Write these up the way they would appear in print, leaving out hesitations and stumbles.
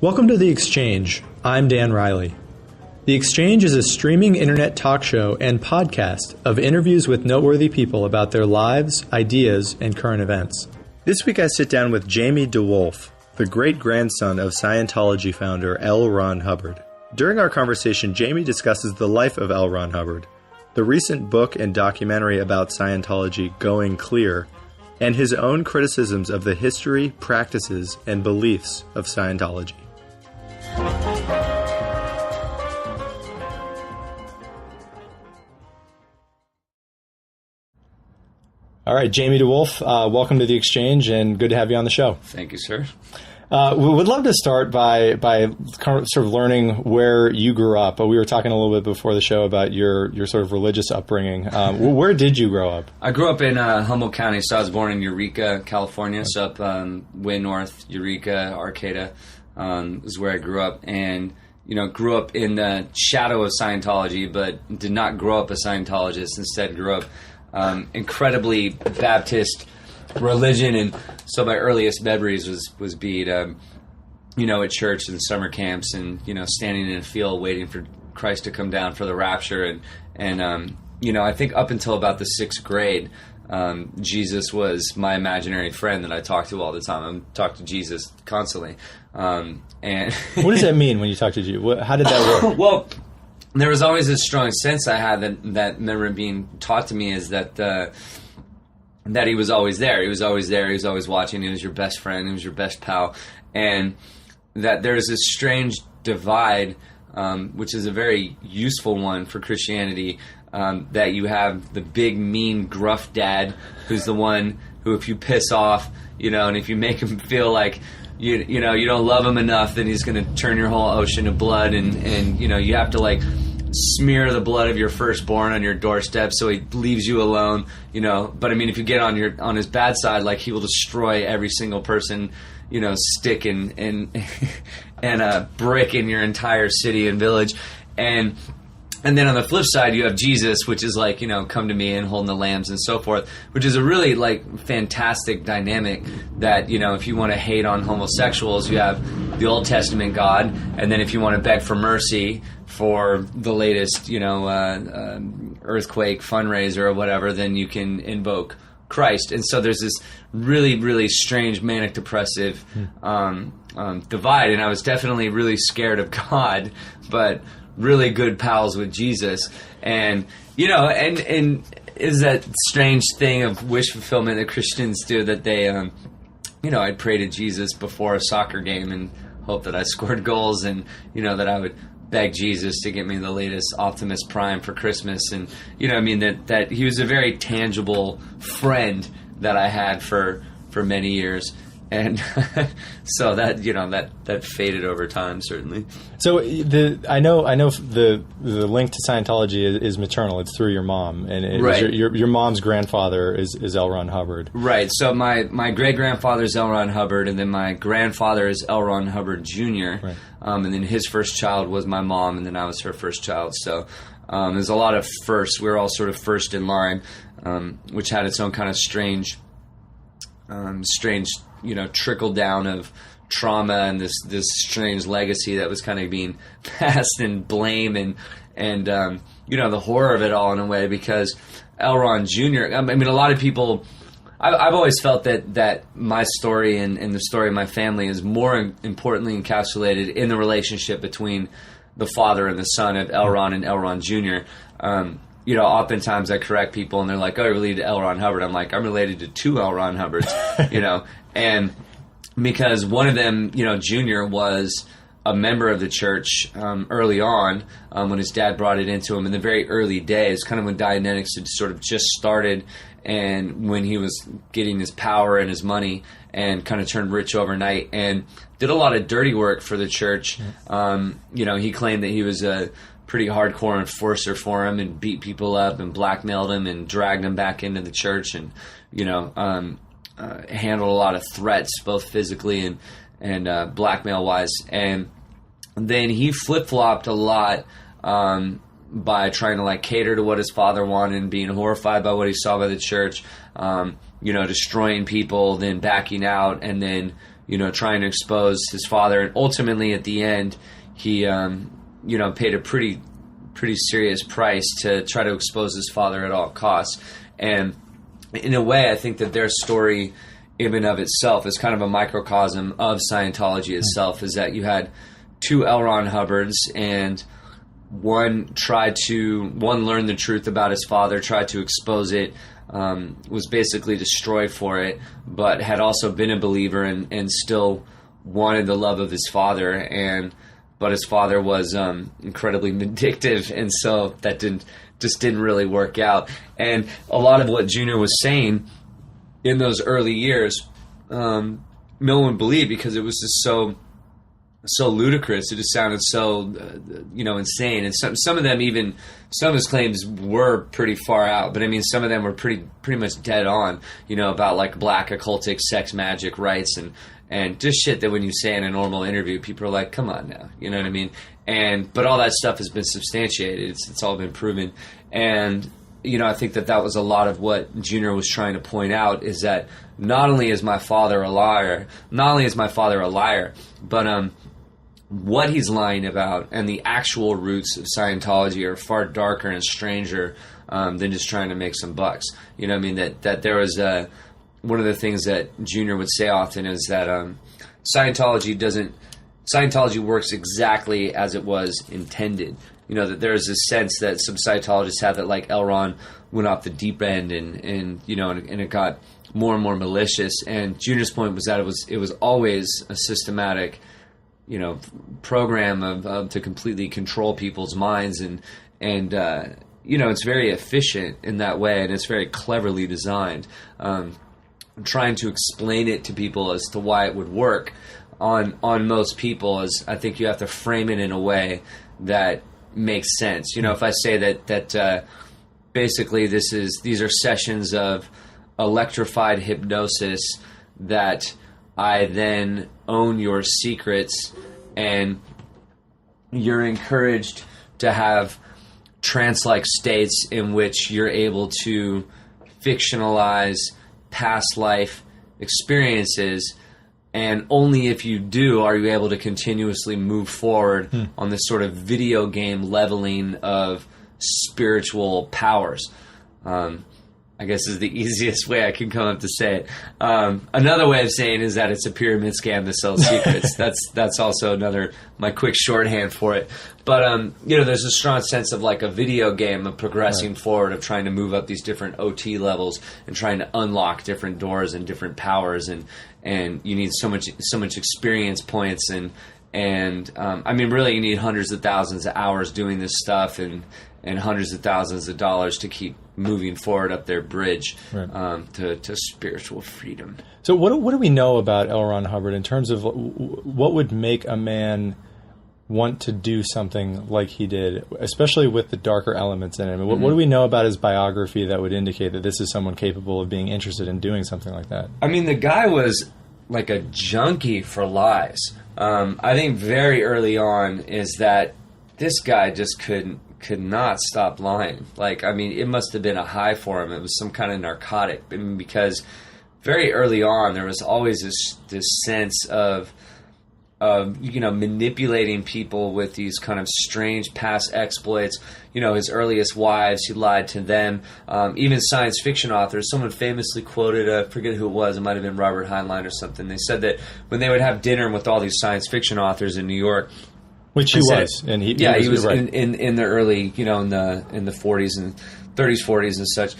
Welcome to The Exchange. I'm Dan Riley. The Exchange is a streaming internet talk show and podcast of interviews with noteworthy people about their lives, ideas, and current events. This week I sit down with Jamie DeWolf, the great-grandson of Scientology founder L. Ron Hubbard. During our conversation, Jamie discusses the life of L. Ron Hubbard, the recent book and documentary about Scientology, Going Clear, and his own criticisms of the history, practices, and beliefs of Scientology. All right, Jamie DeWolf, welcome to The Exchange, and good to have you on the show. Thank you, sir. We would love to start by sort of learning where you grew up. We were talking a little bit before the show about your sort of religious upbringing. Where did you grow up? I grew up in Humboldt County, so I was born in Eureka, California, so up way north, Eureka, Arcata is where I grew up, and grew up in the shadow of Scientology, but did not grow up a Scientologist. Instead, grew up incredibly Baptist religion, and so my earliest memories was being at church and summer camps, and standing in a field waiting for Christ to come down for the rapture, and I think up until about the 6th grade, Jesus was my imaginary friend that I talked to all the time. I talked to Jesus constantly. And what does that mean when you talk to Jesus? How did that work? Well, there was always this strong sense I had that remember being taught to me is that that he was always there. He was always there. He was always watching. He was your best friend. He was your best pal. And that there's this strange divide, which is a very useful one for Christianity, that you have the big, mean, gruff dad who's the one who, if you piss off, and if you make him feel like you don't love him enough, then he's going to turn your whole ocean to blood, and you have to smear the blood of your firstborn on your doorstep so he leaves you alone, but I mean, if you get on his bad side, he will destroy every single person, stick and brick in your entire city and village, and then on the flip side, you have Jesus, which is come to me and holding the lambs and so forth, which is a really fantastic dynamic that, if you want to hate on homosexuals, you have the Old Testament God, and then if you want to beg for mercy for the latest, earthquake fundraiser or whatever, then you can invoke Christ. And so there's this really, really strange manic depressive divide, and I was definitely really scared of God, but really good pals with Jesus, and and is that strange thing of wish fulfillment that Christians do, that they I'd pray to Jesus before a soccer game and hope that I scored goals, and that I would beg Jesus to get me the latest Optimus Prime for Christmas, and that he was a very tangible friend that I had for many years. And so that that faded over time, certainly. So I know the link to Scientology is maternal. It's through your mom, and right. your mom's grandfather is L. Ron Hubbard. Right. So my great grandfather is L. Ron Hubbard, and then my grandfather is L. Ron Hubbard Jr. Right. And then his first child was my mom, and then I was her first child. So there's a lot of firsts. We were all sort of first in line, which had its own kind of strange. Trickle down of trauma and this strange legacy that was kind of being passed, and blame and the horror of it all in a way, because L. Ron Jr. I mean, a lot of people. I've always felt that my story and the story of my family is more importantly encapsulated in the relationship between the father and the son of L. Ron and L. Ron Jr. Oftentimes I correct people and they're like, "Oh, you're related to L. Ron Hubbard." I'm like, "I'm related to 2 L. Ron Hubbards," and because one of them, Junior, was a member of the church early on when his dad brought it into him in the very early days, kind of when Dianetics had sort of just started, and when he was getting his power and his money and kind of turned rich overnight, and did a lot of dirty work for the church. He claimed that he was a pretty hardcore enforcer for him, and beat people up and blackmailed them and dragged them back into the church, and handled a lot of threats, both physically and blackmail wise. And then he flip-flopped a lot by trying to cater to what his father wanted, and being horrified by what he saw by the church, destroying people, then backing out, and then trying to expose his father. And ultimately, at the end, he, paid a pretty serious price to try to expose his father at all costs. And in a way, I think that their story, in and of itself, is kind of a microcosm of Scientology itself, is that you had two L. Ron Hubbards, and one learned the truth about his father, tried to expose it, was basically destroyed for it, but had also been a believer and still wanted the love of his father, but his father was incredibly vindictive, and so that didn't really work out. And a lot of what Junior was saying in those early years, no one believed, because it was just so ludicrous. It just sounded so, insane. And some of them, even some of his claims were pretty far out. But I mean, some of them were pretty much dead on. About like black occultic sex magic rites and just shit that when you say in a normal interview, people are like, "Come on now," you know what I mean? But all that stuff has been substantiated. It's all been proven. And I think that was a lot of what Junior was trying to point out, is that not only is my father a liar, but what he's lying about and the actual roots of Scientology are far darker and stranger than just trying to make some bucks. You know what I mean? That there was one of the things that Junior would say often is that Scientology works exactly as it was intended. That there's this sense that some Scientologists have that, like, L. Ron went off the deep end and it got more and more malicious. And Junior's point was that it was always a systematic, program of to completely control people's minds, and it's very efficient in that way, and it's very cleverly designed. Trying to explain it to people as to why it would work on most people is, I think you have to frame it in a way that makes sense. If I say that basically these are sessions of electrified hypnosis that I then own your secrets, and you're encouraged to have trance-like states in which you're able to fictionalize past life experiences, and only if you do are you able to continuously move forward on this sort of video game leveling of spiritual powers. I guess is the easiest way I can come up to say it. Another way of saying is that it's a pyramid scam to sell secrets. That's also my quick shorthand for it. But there's a strong sense of like a video game of progressing forward, of trying to move up these different OT levels and trying to unlock different doors and different powers, and you need so much experience points, and really you need hundreds of thousands of hours doing this stuff, and hundreds of thousands of dollars to keep moving forward up their bridge to spiritual freedom. So what do we know about L. Ron Hubbard in terms of what would make a man want to do something like he did, especially with the darker elements in him? What do we know about his biography that would indicate that this is someone capable of being interested in doing something like that? I mean, the guy was like a junkie for lies. I think very early on is that this guy just could not stop lying. It must have been a high for him. It was some kind of narcotic, because very early on there was always this sense of manipulating people with these kind of strange past exploits. His earliest wives, he lied to them. Even science fiction authors, someone famously quoted, I forget who it was, it might have been Robert Heinlein or something. They said that when they would have dinner with all these science fiction authors in New York, which he was, and he was right. in the early, in the 40s and 30s, 40s and such,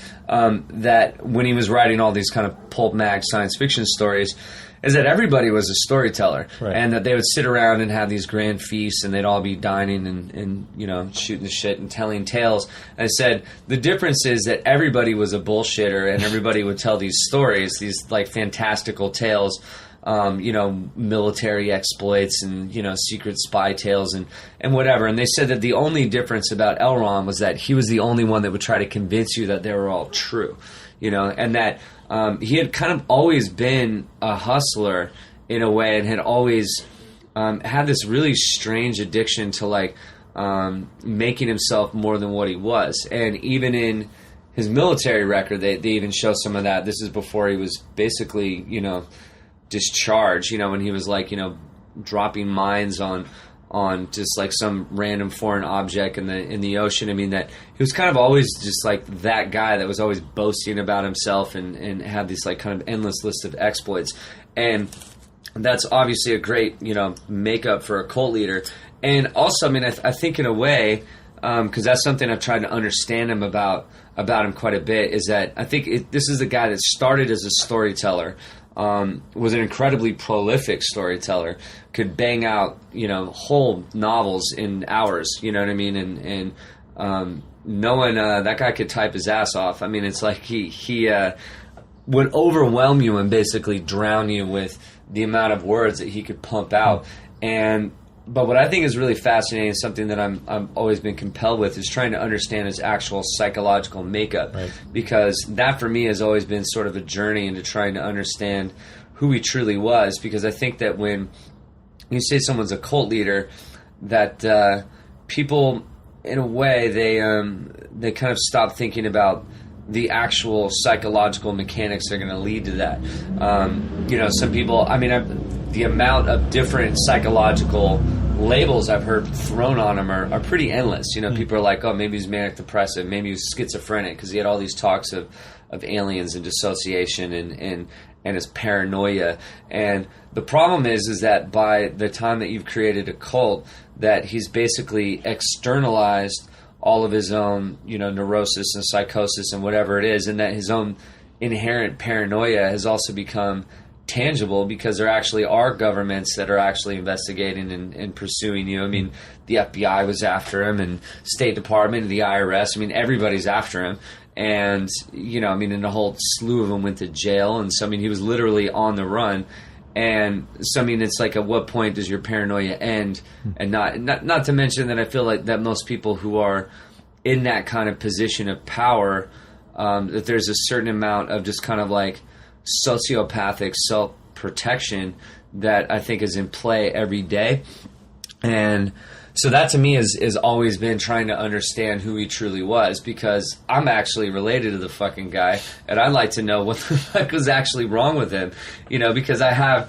that when he was writing all these kind of pulp mag science fiction stories, is that everybody was a storyteller, and that they would sit around and have these grand feasts, and they'd all be dining and shooting the shit and telling tales. And I said the difference is that everybody was a bullshitter, and everybody would tell these stories, these like fantastical tales. Military exploits and, secret spy tales and whatever. And they said that the only difference about L. Ron was that he was the only one that would try to convince you that they were all true, and that he had kind of always been a hustler in a way, and had always had this really strange addiction to making himself more than what he was. And even in his military record, they even show some of that. This is before he was basically, discharge, when he was like, dropping mines on just like some random foreign object in the ocean. I mean, that he was kind of always just like that guy that was always boasting about himself and had this like kind of endless list of exploits. And that's obviously a great, makeup for a cult leader. And also, I mean, I think in a way, because that's something I've tried to understand about him quite a bit, is that I think this is a guy that started as a storyteller, was an incredibly prolific storyteller, could bang out, whole novels in hours, you know what I mean? And knowing that guy could type his ass off. I mean, it's like he would overwhelm you and basically drown you with the amount of words that he could pump out. But what I think is really fascinating, something that I've always been compelled with, is trying to understand his actual psychological makeup. Right. Because that for me has always been sort of a journey into trying to understand who he truly was. Because I think that when you say someone's a cult leader, that people, in a way, they kind of stop thinking about the actual psychological mechanics that are going to lead to that. Some people, I mean, the amount of different psychological labels I've heard thrown on him are pretty endless. People are like, oh, maybe he's manic depressive, maybe he's schizophrenic, because he had all these talks of aliens and dissociation and his paranoia. And the problem is that by the time that you've created a cult, that he's basically externalized all of his own, neurosis and psychosis and whatever it is, and that his own inherent paranoia has also become tangible, because there actually are governments that are actually investigating and pursuing you. I mean, the FBI was after him, and State Department, and the IRS. I mean, everybody's after him. And, and a whole slew of them went to jail. And so, I mean, he was literally on the run. And so, I mean, it's like, at what point does your paranoia end? And not to mention that I feel like that most people who are in that kind of position of power, that there's a certain amount of just kind of like sociopathic self-protection that I think is in play every day. And so that to me is always been trying to understand who he truly was, because I'm actually related to the fucking guy, and I'd like to know what the fuck was actually wrong with him, because I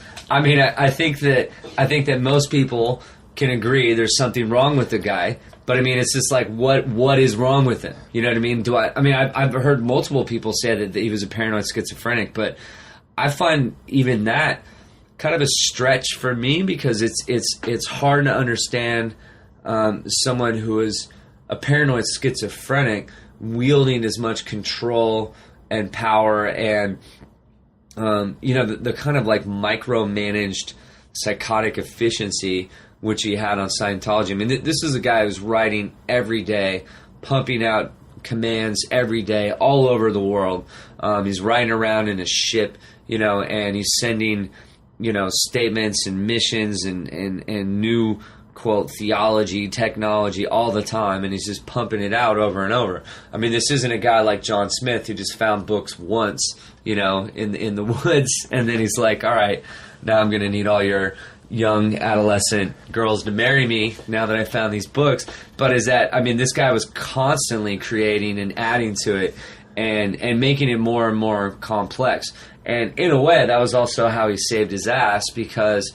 think that most people can agree there's something wrong with the guy. But I mean, it's just like, what is wrong with him? You know what I mean? I've heard multiple people say that he was a paranoid schizophrenic, but I find even that kind of a stretch for me, because it's hard to understand someone who is a paranoid schizophrenic wielding as much control and power and the kind of like micromanaged psychotic efficiency which he had on Scientology. I mean, this is a guy who's writing every day, pumping out commands every day all over the world. He's riding around in a ship, and he's sending, statements and missions and new, quote, theology, technology all the time, and he's just pumping it out over and over. I mean, this isn't a guy like John Smith who just found books once, in the woods, and then he's like, all right, now I'm going to need all your young adolescent girls to marry me now that I found these books. But this guy was constantly creating and adding to it and making it more and more complex. And in a way, that was also how he saved his ass, because,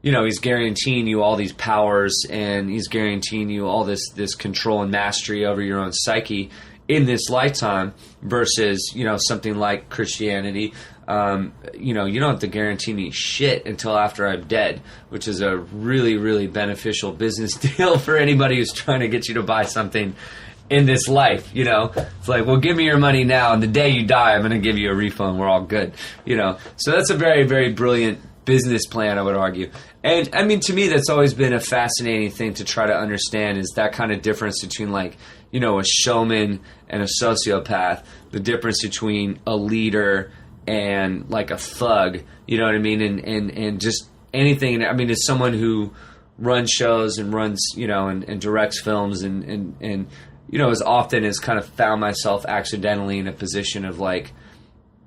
he's guaranteeing you all these powers, and he's guaranteeing you all this control and mastery over your own psyche in this lifetime versus, something like Christianity. You don't have to guarantee me shit until after I'm dead, which is a really, really beneficial business deal for anybody who's trying to get you to buy something in this life. It's like, well, give me your money now, and the day you die, I'm going to give you a refund. We're all good. So that's a very, very brilliant business plan, I would argue. And I mean, to me, that's always been a fascinating thing to try to understand, is that kind of difference between, like, a showman and a sociopath, the difference between a leader and like a thug, you know what I mean? And just anything. I mean, as someone who runs shows and runs, and directs films and as often as kind of found myself accidentally in a position of like,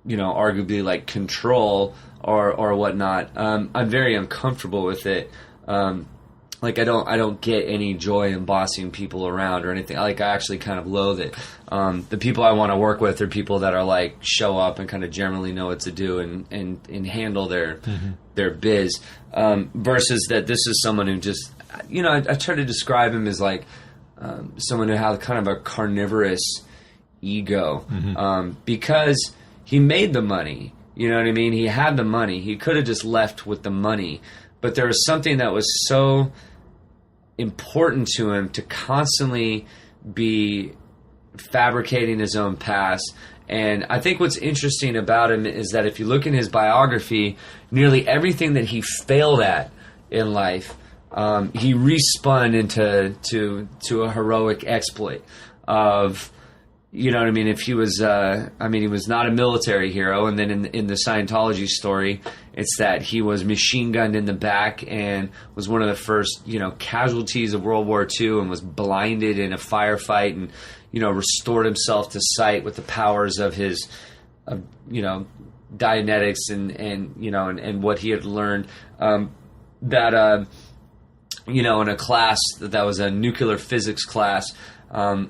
arguably like control or whatnot, I'm very uncomfortable with it. like I don't get any joy in bossing people around or anything. Like, I actually kind of loathe it. The people I want to work with are people that are like show up and kind of generally know what to do and handle their biz, versus that this is someone who just, you know, I try to describe him as like someone who has kind of a carnivorous ego, because he made the money. You know what I mean? He had the money. He could have just left with the money, but there was something that was so important to him to constantly be fabricating his own past. And I think what's interesting about him is that if you look in his biography, nearly everything that he failed at in life, he respun into a heroic exploit of, you know what I mean? If he was, he was not a military hero. And then in the Scientology story, it's that he was machine gunned in the back and was one of the first, you know, casualties of World War II, and was blinded in a firefight, and, you know, restored himself to sight with the powers of his, you know, Dianetics and you know, and what he had learned, you know, in a class that was a nuclear physics class,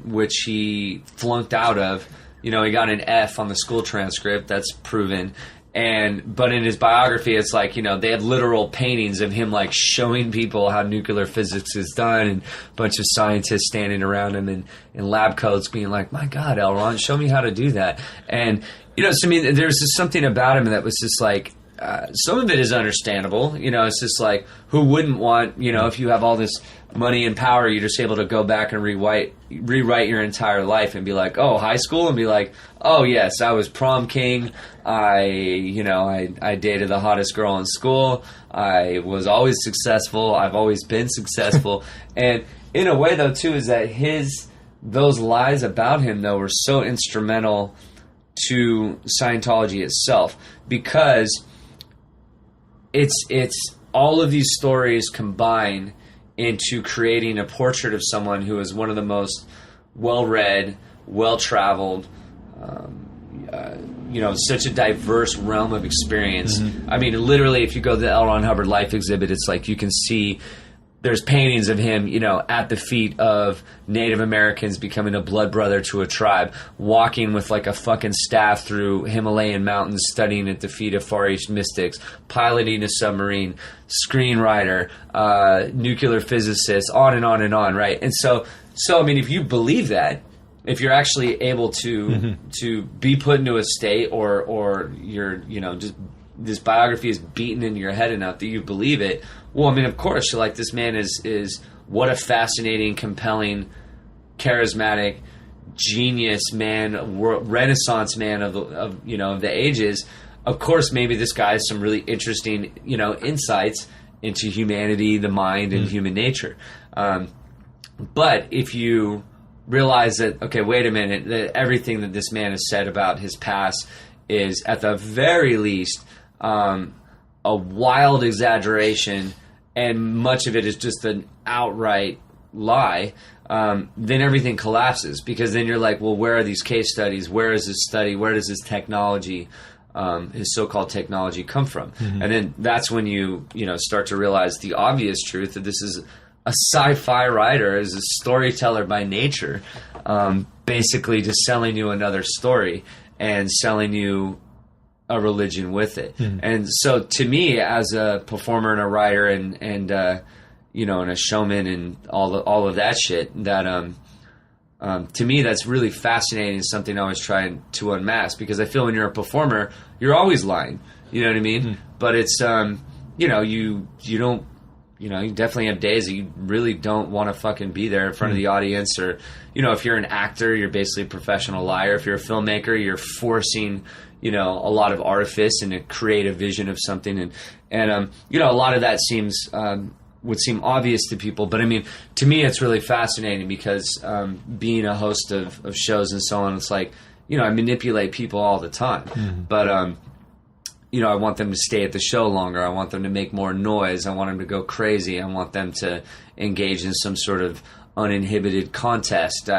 which he flunked out of. You know, he got an F on the school transcript. That's proven. But in his biography, it's like, you know, they had literal paintings of him like showing people how nuclear physics is done, and a bunch of scientists standing around him in lab coats being like, my God, L. Ron, show me how to do that. And, you know, so I mean, there's just something about him that was just like, some of it is understandable. You know, it's just like, who wouldn't want, you know, if you have all this money and power, you're just able to go back and rewrite your entire life and be like, oh, high school, and be like, oh yes, I was prom king. I dated the hottest girl in school. I was always successful. I've always been successful. And in a way, though, too, is that those lies about him, though, were so instrumental to Scientology itself, because it's all of these stories combine into creating a portrait of someone who is one of the most well-read, well-traveled, such a diverse realm of experience. I mean, literally, if you go to the L. Ron Hubbard Life exhibit, it's like you can see there's paintings of him, you know, at the feet of Native Americans, becoming a blood brother to a tribe, walking with like a fucking staff through Himalayan mountains, studying at the feet of Far East mystics, piloting a submarine, screenwriter, nuclear physicist, on and on and on, right? And so I mean, if you believe that, if you're actually able to be put into a state, or you're, you know, just this biography is beaten into your head enough that you believe it, well, I mean, of course, like, this man is what a fascinating, compelling, charismatic, genius man, Renaissance man of the ages. Of course, maybe this guy has some really interesting, you know, insights into humanity, the mind, and human nature. But if you realize that, okay, wait a minute, that everything that this man has said about his past is, at the very least, a wild exaggeration, and much of it is just an outright lie, then everything collapses, because then you're like, well, where are these case studies? Where is this study? Where does this technology, his so-called technology, come from? And then that's when you start to realize the obvious truth that this is a sci-fi writer, is a storyteller by nature, basically just selling you another story and selling you a religion with it. And so, to me, as a performer and a writer and a showman and all of that shit, that to me, that's really fascinating, and something I always try to unmask, because I feel when you're a performer, you're always lying. You know what I mean? But it's you don't. You know, you definitely have days that you really don't want to fucking be there in front of the audience. Or, you know, if you're an actor, you're basically a professional liar. If you're a filmmaker, you're forcing, you know, a lot of artifice and to create a vision of something. And you know, a lot of that would seem obvious to people. But I mean, to me, it's really fascinating, because being a host of shows and so on, it's like, you know, I manipulate people all the time. But, you know, I want them to stay at the show longer. I want them to make more noise. I want them to go crazy. I want them to engage in some sort of uninhibited contest.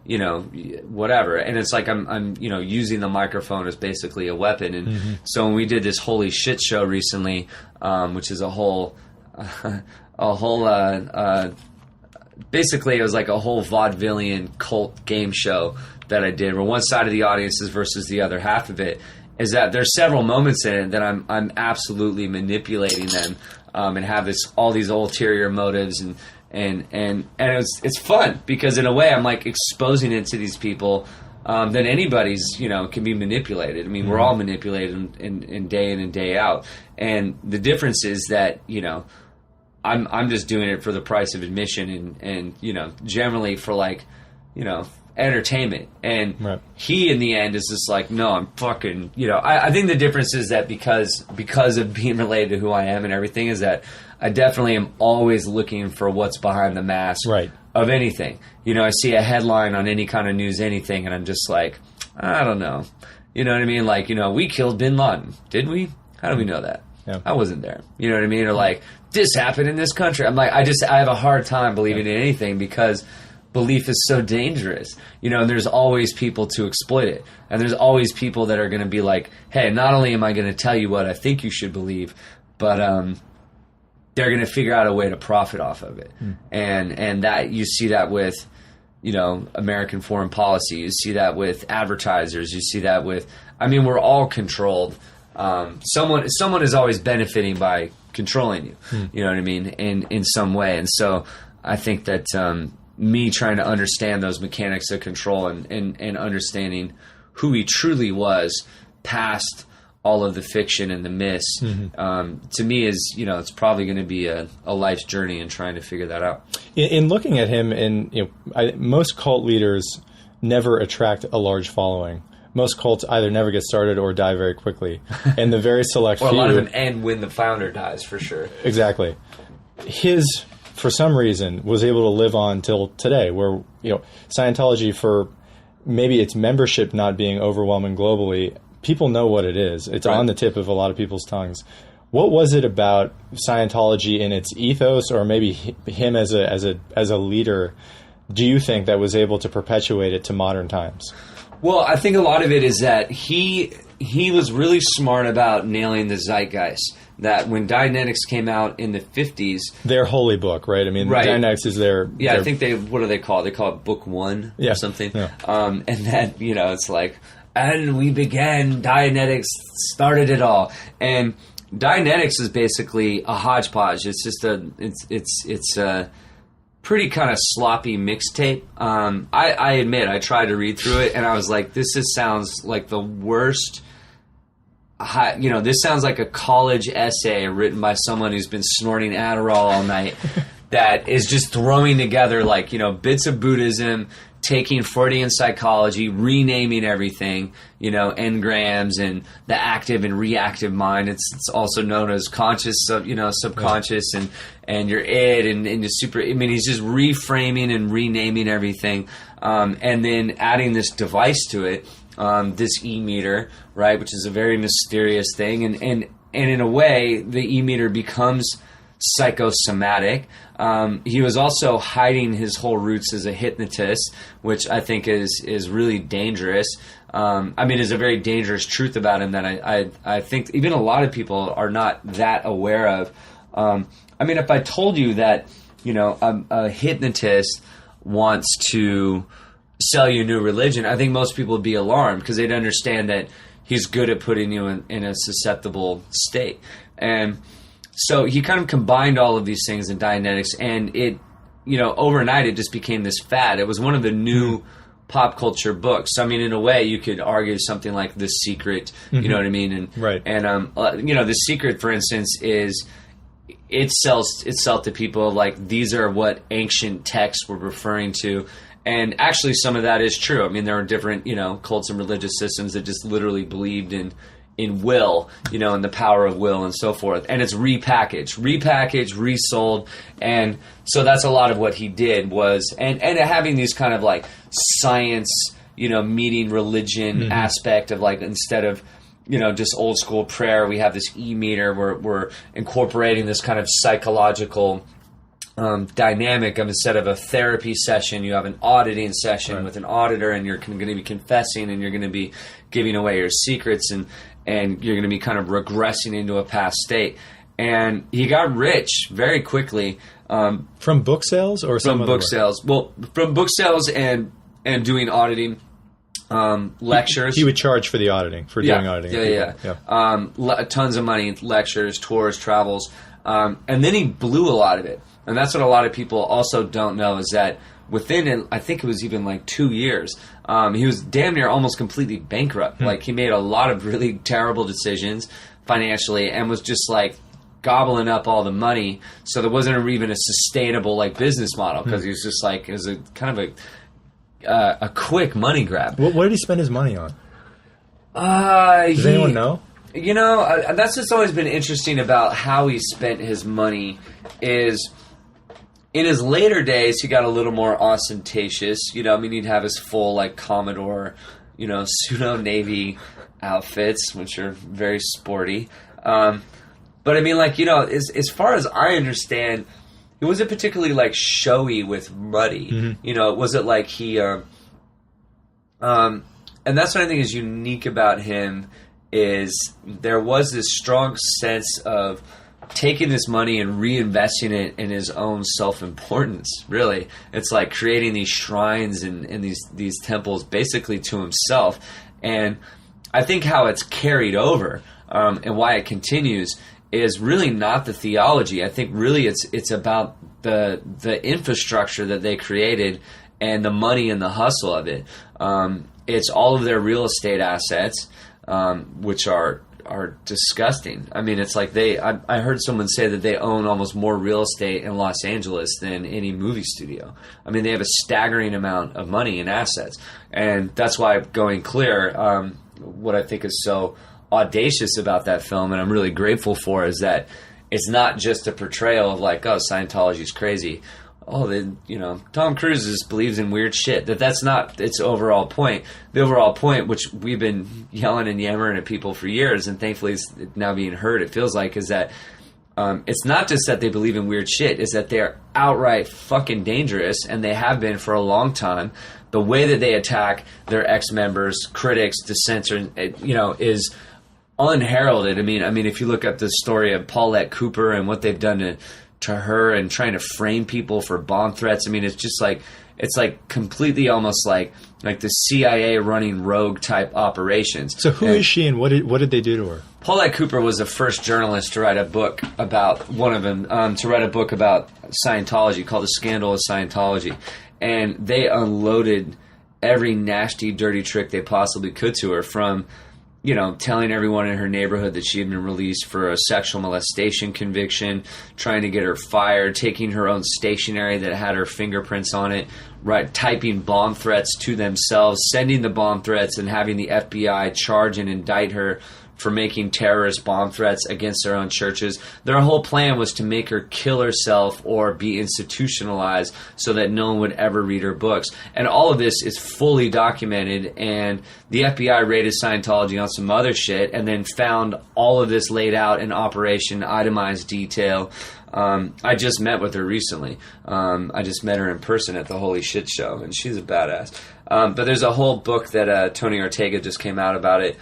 Whatever. And it's like I'm using the microphone as basically a weapon. And so when we did this Holy Shit show recently, which is a whole basically it was like a whole vaudevillian cult game show that I did, where one side of the audience is versus the other half of it. Is that there's several moments in it that I'm absolutely manipulating them, and have all these ulterior motives, and it's fun because in a way I'm like exposing it to these people that anybody's can be manipulated. I mean, we're all manipulated in day in and day out, and the difference is that I'm just doing it for the price of admission, and generally for entertainment. And he in the end is just like, no, I'm fucking I think the difference is that because of being related to who I am and everything, is that I definitely am always looking for what's behind the mask of anything. I see a headline on any kind of news, anything, and I'm just like, I don't know. You know what I mean? Like, we killed Bin Laden. Did we? How do we know that? Yeah. I wasn't there. You know what I mean? Or like, this happened in this country. I'm like, I have a hard time believing in anything because belief is so dangerous, and there's always people to exploit it. And there's always people that are going to be like, hey, not only am I going to tell you what I think you should believe, but they're going to figure out a way to profit off of it. And that you see that with, American foreign policy. You see that with advertisers. You see that with, we're all controlled. Someone is always benefiting by controlling you. You know what I mean? In some way. And so I think that, me trying to understand those mechanics of control and understanding who he truly was past all of the fiction and the myths, to me is, it's probably going to be a life's journey in trying to figure that out. In looking at him, most cult leaders never attract a large following. Most cults either never get started or die very quickly. And the very select or few... a lot of them end when the founder dies, for sure. Exactly. His... for some reason, was able to live on till today, where, Scientology, for maybe its membership not being overwhelming globally, people know what it is. It's on the tip of a lot of people's tongues. What was it about Scientology in its ethos, or maybe him as a leader, do you think, that was able to perpetuate it to modern times? Well, I think a lot of it is that he was really smart about nailing the zeitgeist. That when Dianetics came out in the 50s... Their holy book, right? Dianetics is their... Yeah, I think what do they call it? They call it Book 1 or something. Yeah. And then, it's like, and we began, Dianetics started it all. And Dianetics is basically a hodgepodge. It's just it's a pretty kind of sloppy mixtape. I admit, I tried to read through it, and I was like, this just sounds like the worst... this sounds like a college essay written by someone who's been snorting Adderall all night that is just throwing together bits of Buddhism, taking Freudian psychology, renaming everything, engrams and the active and reactive mind. It's also known as conscious, subconscious and your id and your super. He's just reframing and renaming everything, and then adding this device to it. This e-meter, right, which is a very mysterious thing, and in a way, the e-meter becomes psychosomatic. He was also hiding his whole roots as a hypnotist, which I think is really dangerous. There's a very dangerous truth about him that I think even a lot of people are not that aware of. If I told you that, a hypnotist wants to sell you a new religion, I think most people would be alarmed because they'd understand that he's good at putting you in a susceptible state. And so he kind of combined all of these things in Dianetics, and it, overnight it just became this fad. It was one of the new pop culture books. In a way, you could argue something like The Secret, you know what I mean? And, The Secret, for instance, is... It sells itself to people like these are what ancient texts were referring to. And actually, some of that is true. There are different, cults and religious systems that just literally believed in will, and the power of will and so forth. And it's repackaged, resold. And so that's a lot of what he did was, and having these kind of like science, meeting religion aspect of like, instead of, just old school prayer, we have this e-meter. We're incorporating this kind of psychological dynamic of, instead of a therapy session, you have an auditing session with an auditor, and you're going to be confessing, and you're going to be giving away your secrets, and you're going to be kind of regressing into a past state. and he got rich very quickly. From book sales or from book sales? Well, from book sales and doing auditing. Lectures. He would charge for the auditing, for doing auditing. Yeah. Tons of money, lectures, tours, travels. And then he blew a lot of it. And that's what a lot of people also don't know is that within, I think it was even like 2 years, he was damn near almost completely bankrupt. Like he made a lot of really terrible decisions financially and was just like gobbling up all the money. So there wasn't even a sustainable like business model because he was just like, it was a kind of a quick money grab. What did he spend his money on? Does anyone know? You know, that's just always been interesting about how he spent his money is in his later days, he got a little more ostentatious. You know, I mean, he'd have his full, like, Commodore, you know, pseudo-Navy outfits, which are very sporty. But, I mean, like, you know, as far as I understand, it wasn't particularly, like, showy with money. Mm-hmm. You know, was it like he... and that's what I think is unique about him is there was this strong sense of taking this money and reinvesting it in his own self-importance, really. It's like creating these shrines and these temples basically to himself. And I think how it's carried over and why it continues is really not the theology. I think really it's about the infrastructure that they created and the money and the hustle of it. It's all of their real estate assets, which are disgusting. I mean, it's like I heard someone say that they own almost more real estate in Los Angeles than any movie studio. I mean, they have a staggering amount of money and assets. And that's why Going Clear, what I think is so audacious about that film, and I'm really grateful for, is that it's not just a portrayal of like, oh, Scientology's crazy. Oh, Tom Cruise believes in weird shit. That's not its overall point. The overall point, which we've been yelling and yammering at people for years, and thankfully it's now being heard, it feels like, is that it's not just that they believe in weird shit, is that they're outright fucking dangerous, and they have been for a long time. The way that they attack their ex-members, critics, dissenters, is unheralded. I mean, if you look at the story of Paulette Cooper and what they've done to her and trying to frame people for bomb threats. I mean, it's just like, it's like completely almost like the CIA running rogue type operations. So who is she and what did they do to her? Paulette Cooper was the first journalist to write a book about, one of them, to write a book about Scientology called The Scandal of Scientology. And they unloaded every nasty, dirty trick they possibly could to her, from telling everyone in her neighborhood that she had been released for a sexual molestation conviction, trying to get her fired, taking her own stationery that had her fingerprints on it, typing bomb threats to themselves, sending the bomb threats and having the FBI charge and indict her for making terrorist bomb threats against their own churches. Their whole plan was to make her kill herself or be institutionalized so that no one would ever read her books. And all of this is fully documented, and the FBI raided Scientology on some other shit and then found all of this laid out in operation, itemized detail. I just met with her recently. I just met her in person at the Holy Shit Show, and she's a badass. But there's a whole book that Tony Ortega just came out about it.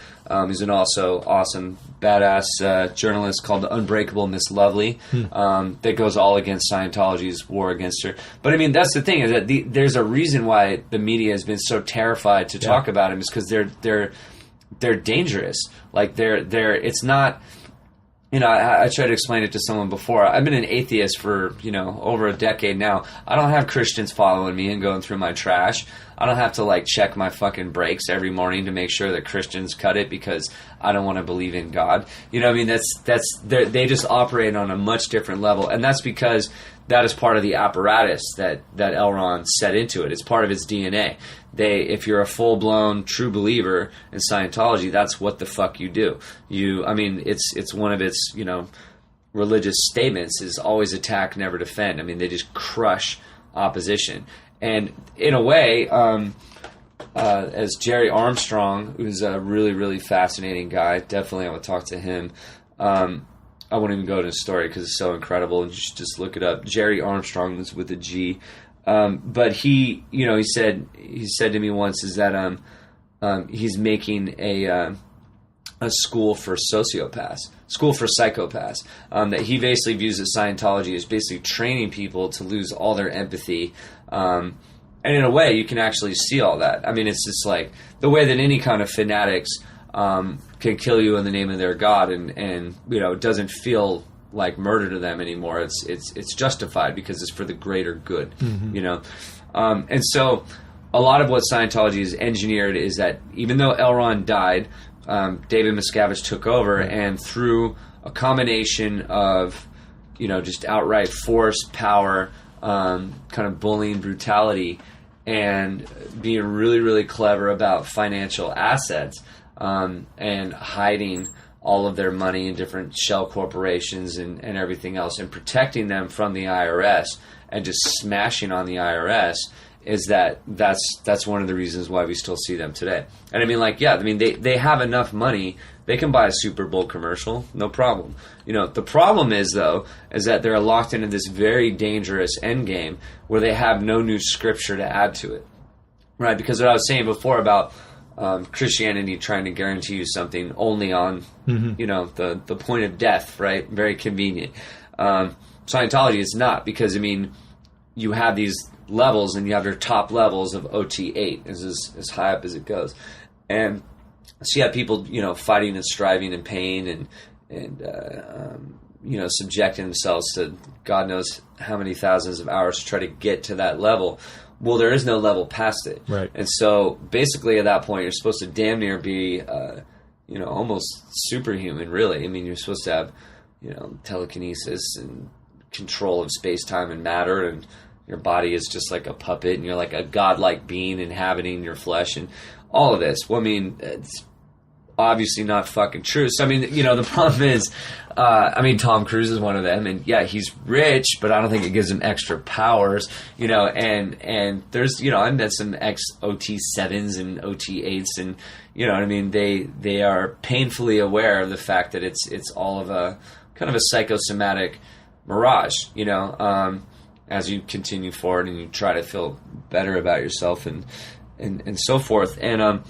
He's an also awesome, badass journalist called The Unbreakable Miss Lovely that goes all against Scientology's war against her. But I mean, that's the thing, is that there's a reason why the media has been so terrified to talk about him, is because they're dangerous. Like it's not. I tried to explain it to someone before. I've been an atheist for, over a decade now. I don't have Christians following me and going through my trash. I don't have to, check my fucking brakes every morning to make sure that Christians cut it because I don't want to believe in God. They just operate on a much different level. And that's because that is part of the apparatus that L. Ron set into it. It's part of its DNA. If you're a full-blown true believer in Scientology, that's what the fuck you do. It's one of its, religious statements is always attack, never defend. I mean, they just crush opposition. And in a way, as Jerry Armstrong, who's a really, really fascinating guy, definitely I would talk to him. I won't even go into his story because it's so incredible, and you should just look it up. Jerry Armstrong was with a G. But he said to me once is that he's making a school for sociopaths, school for psychopaths, that he basically views that Scientology is basically training people to lose all their empathy. And in a way, you can actually see all that. I mean, it's just like the way that any kind of fanatics can kill you in the name of their God, and you know, it doesn't feel like murder to them anymore. It's justified because it's for the greater good, you know. And so a lot of what Scientology has engineered is that even though L. Ron died, David Miscavige took over, and through a combination of, you know, just outright force, power, kind of bullying, brutality, and being really, really clever about financial assets, and hiding all of their money in different shell corporations and everything else, and protecting them from the IRS, and just smashing on the IRS, that's one of the reasons why we still see them today. And I mean, like, yeah, I mean, they have enough money, they can buy a Super Bowl commercial, no problem. You know, the problem is, though, is that they're locked into this very dangerous end game where they have no new scripture to add to it, right? Because what I was saying before about Christianity trying to guarantee you something only on, you know, the point of death, right? Very convenient. Scientology is not, because, I mean, you have these levels, and you have your top levels of OT8, is as high up as it goes. And so you have people, you know, fighting and striving in pain and you know, subjecting themselves to God knows how many thousands of hours to try to get to that level. Well, there is no level past it. Right. And so basically at that point, you're supposed to damn near be, you know, almost superhuman, really. I mean, you're supposed to have, you know, telekinesis and control of space, time, and matter, and your body is just like a puppet, and you're like a godlike being inhabiting your flesh, and all of this. Well, I mean, it's obviously not fucking true. So, I mean, you know, the problem is, I mean, Tom Cruise is one of them, and yeah, he's rich, but I don't think it gives him extra powers, you know, and there's, you know, I met some ex-OT7s and OT8s, and, you know what I mean, they are painfully aware of the fact that it's all of a kind of a psychosomatic mirage, you know, as you continue forward and you try to feel better about yourself and so forth. And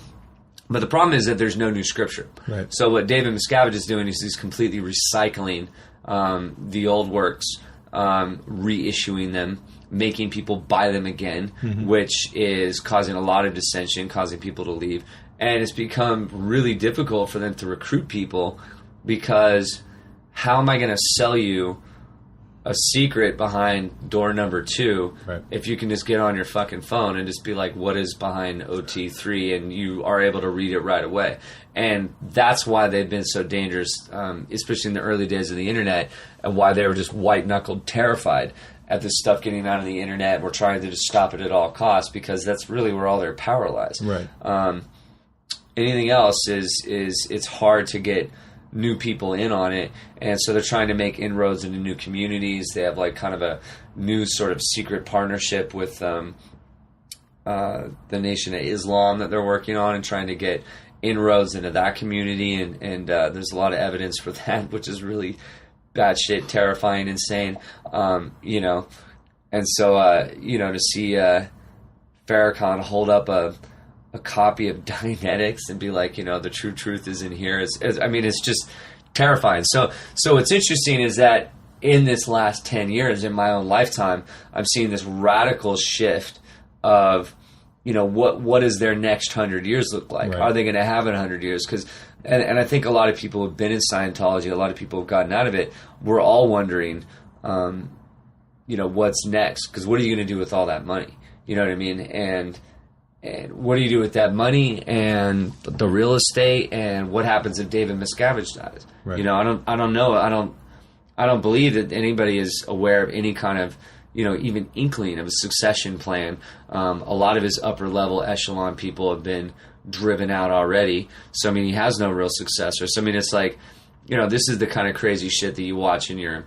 but the problem is that there's no new scripture. Right. So what David Miscavige is doing is he's completely recycling the old works, reissuing them, making people buy them again, which is causing a lot of dissension, causing people to leave. And it's become really difficult for them to recruit people, because how am I going to sell you a secret behind door number 2, right, if you can just get on your fucking phone and just be like, what is behind OT3, and you are able to read it right away. And that's why they've been so dangerous, especially in the early days of the internet, and why they were just white-knuckled terrified at this stuff getting out of the internet. We're trying to just stop it at all costs, because that's really where all their power lies. Right. Anything else is it's hard to get new people in on it, and so they're trying to make inroads into new communities. They have like kind of a new sort of secret partnership with the Nation of Islam that they're working on, and trying to get inroads into that community, and there's a lot of evidence for that, which is really batshit terrifying, insane, you know. And so you know, to see Farrakhan hold up a copy of Dianetics and be like, you know, the true truth is in here. I mean, it's just terrifying. So what's interesting is that in this last 10 years, in my own lifetime, I'm seeing this radical shift of, you know, what does their next 100 years look like? Right. Are they going to have 100 years? Because, and I think a lot of people have been in Scientology, a lot of people have gotten out of it. We're all wondering, you know, what's next? Because what are you going to do with all that money? You know what I mean? And what do you do with that money and the real estate, and what happens if David Miscavige dies? Right. You know, I don't know. I don't believe that anybody is aware of any kind of, you know, even inkling of a succession plan. A lot of his upper level echelon people have been driven out already. So I mean, he has no real successor. So I mean, it's like, you know, this is the kind of crazy shit that you watch in your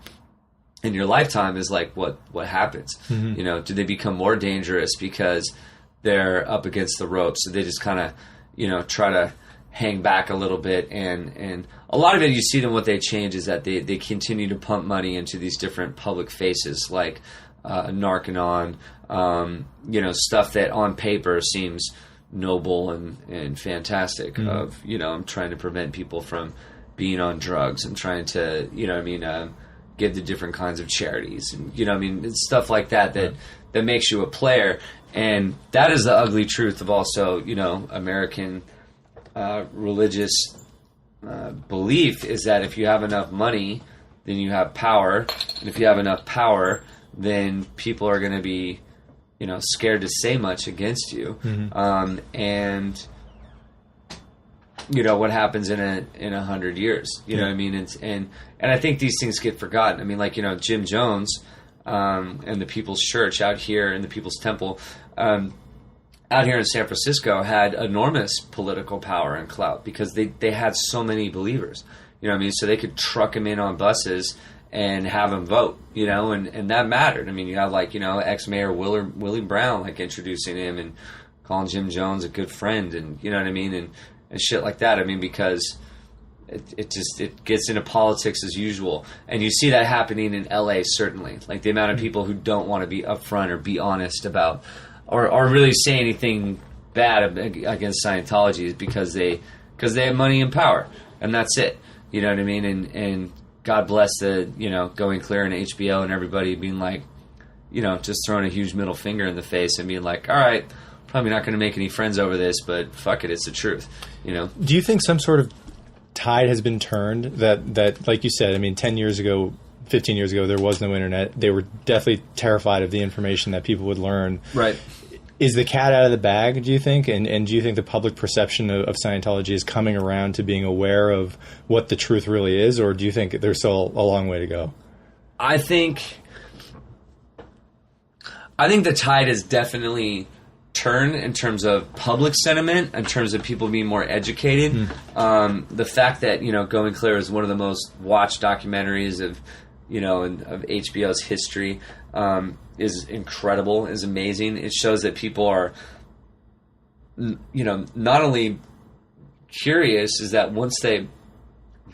lifetime, is like what happens. Mm-hmm. You know, do they become more dangerous because they're up against the ropes? So they just kind of, you know, try to hang back a little bit, and a lot of it, you see them, what they change is that they continue to pump money into these different public faces, like Narcanon, you know, stuff that on paper seems noble and fantastic. Of, you know, I'm trying to prevent people from being on drugs. I'm trying to, you know what I mean, give to different kinds of charities, and, you know what I mean, it's stuff like that that makes you a player. And that is the ugly truth of also, you know, American religious belief, is that if you have enough money, then you have power, and if you have enough power, then people are going to be, you know, scared to say much against you. And you know what happens in 100 years, you know what I mean? And I think these things get forgotten. I mean, like, you know, Jim Jones and the People's Church out here in the People's Temple out here in San Francisco had enormous political power and clout because they had so many believers, you know what I mean? So they could truck them in on buses and have them vote, you know, and that mattered. I mean, you have, like, you know, ex-mayor Willie Brown, like, introducing him and calling Jim Jones a good friend, and, you know what I mean, and shit like that. I mean, because it gets into politics as usual, and you see that happening in LA, certainly. Like, the amount of people who don't want to be upfront or be honest about or really say anything bad against Scientology is because they have money and power, and that's it. You know what I mean? And God bless the, you know, Going Clear and HBO and everybody being like, you know, just throwing a huge middle finger in the face and being like, all right, probably not going to make any friends over this, but fuck it, it's the truth, you know? Do you think some sort of tide has been turned that, like you said, I mean, 10 years ago, 15 years ago, there was no internet. They were definitely terrified of the information that people would learn. Right. Is the cat out of the bag, do you think? And do you think the public perception of Scientology is coming around to being aware of what the truth really is, or do you think there's still a long way to go? I think the tide has definitely turned in terms of public sentiment, in terms of people being more educated. The fact that, you know, Going Clear is one of the most watched documentaries of, you know, of HBO's history, is incredible, is amazing. It shows that people are, you know, not only curious, is that once they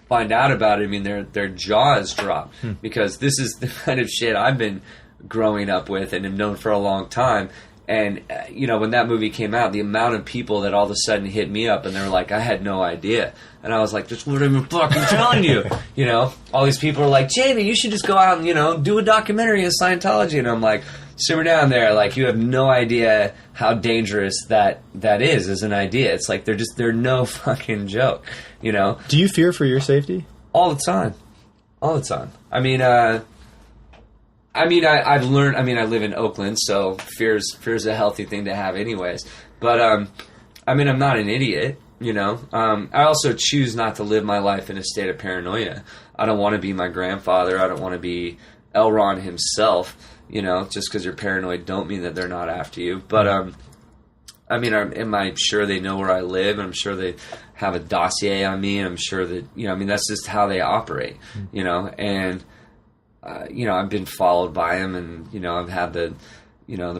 find out about it, I mean, their jaws drop, because this is the kind of shit I've been growing up with and have known for a long time. And, you know, when that movie came out, the amount of people that all of a sudden hit me up and they were like, I had no idea. And I was like, that's what I've been fucking telling you. You know, all these people are like, Jamie, you should just go out and, you know, do a documentary on Scientology. And I'm like, simmer down there. Like, you have no idea how dangerous that is as an idea. It's like, they're no fucking joke, you know? Do you fear for your safety? All the time. All the time. I mean, I've learned. I mean, I live in Oakland, so fear's a healthy thing to have, anyways. But I mean, I'm not an idiot, you know. I also choose not to live my life in a state of paranoia. I don't want to be my grandfather. I don't want to be L. Ron himself. You know, just because you're paranoid, don't mean that they're not after you. But I mean, am I sure they know where I live? And I'm sure they have a dossier on me, and I'm sure that, you know, I mean, that's just how they operate, you know, and. You know, I've been followed by him, and, you know, I've had the